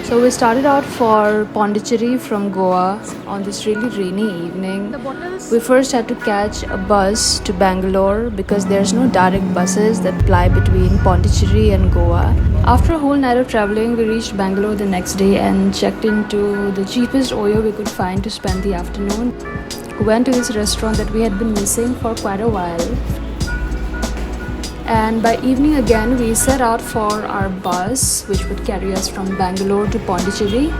So we started out for Pondicherry from Goa on this really rainy evening. We first had to catch a bus to Bangalore because there's no direct buses that ply between Pondicherry and Goa. After a whole night of traveling, we reached Bangalore the next day and checked into the cheapest Oyo we could find to spend the afternoon. We went to this restaurant that we had been missing for quite a while. And by evening again, we set out for our bus, which would carry us from Bangalore to Pondicherry.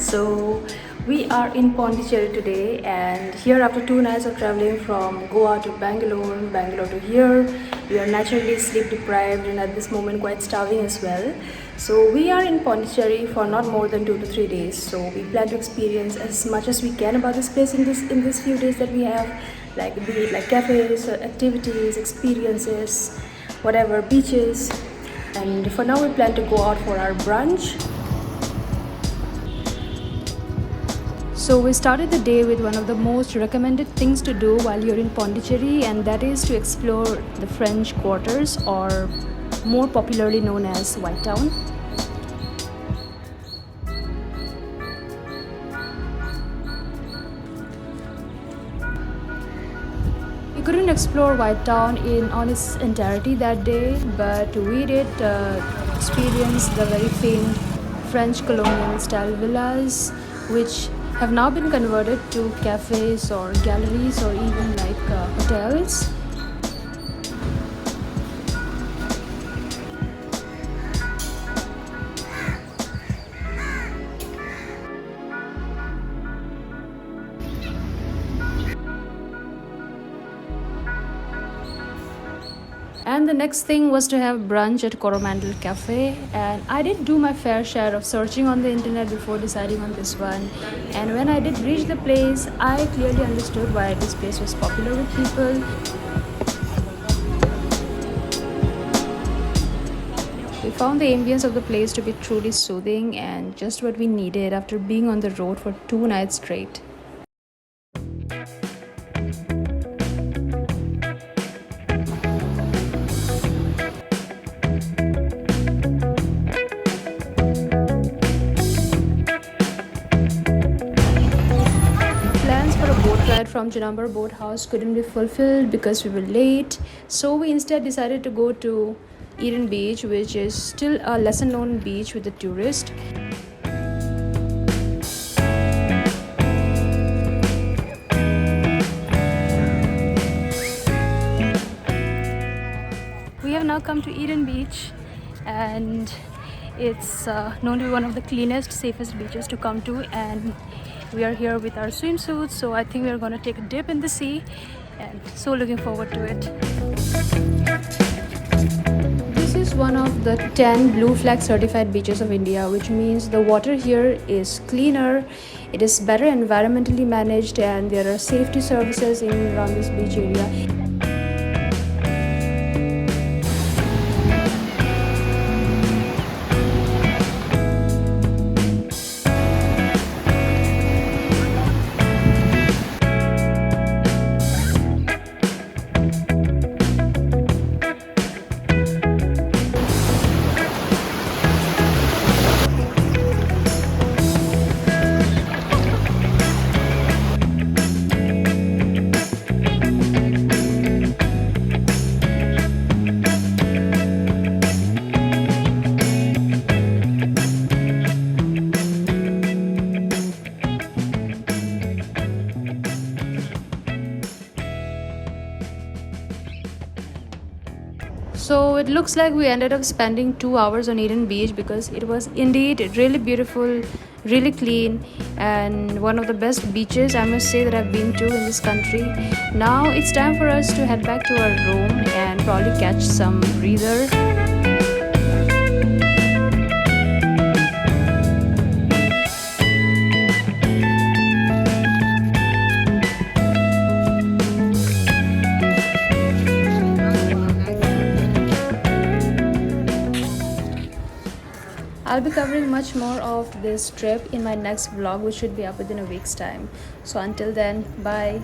So we are in Pondicherry today, and here after 2 nights of traveling from Goa to Bangalore, Bangalore to here, we are naturally sleep deprived and at this moment quite starving as well. So we are in Pondicherry for not more than 2 to 3 days. So we plan to experience as much as we can about this place in this few days that we have, like be it like cafes, activities, experiences, whatever, beaches. And for now we plan to go out for our brunch. So we started the day with one of the most recommended things to do while you're in Pondicherry, and that is to explore the French quarters, or more popularly known as White Town. We couldn't explore White Town on its entirety that day, but we did experience the very famed French colonial style villas, which have now been converted to cafes or galleries or even like hotels. And the next thing was to have brunch at Coromandel cafe, and I did do my fair share of searching on the internet before deciding on this one. And when I did reach the place, I clearly understood why this place was popular with people. We found the ambience of the place to be truly soothing and just what we needed after being on the road for 2 nights straight. Ride from Chidambar boat house couldn't be fulfilled because we were late, so we instead decided to go to Eden Beach, which is still a lesser known beach with the tourist. We have now come to Eden Beach, and it's known to be one of the cleanest, safest beaches to come to, and we are here with our swimsuits, so I think we are going to take a dip in the sea, and so looking forward to it. This is one of the 10 Blue Flag certified beaches of India, which means the water here is cleaner, it is better environmentally managed, and there are safety services in and around this beach area. So it looks like we ended up spending 2 hours on Eden Beach because it was indeed really beautiful, really clean, and one of the best beaches I must say that I've been to in this country. Now it's time for us to head back to our room and probably catch some breather. I'll be covering much more of this trip in my next vlog, which should be up within a week's time. So until then, bye.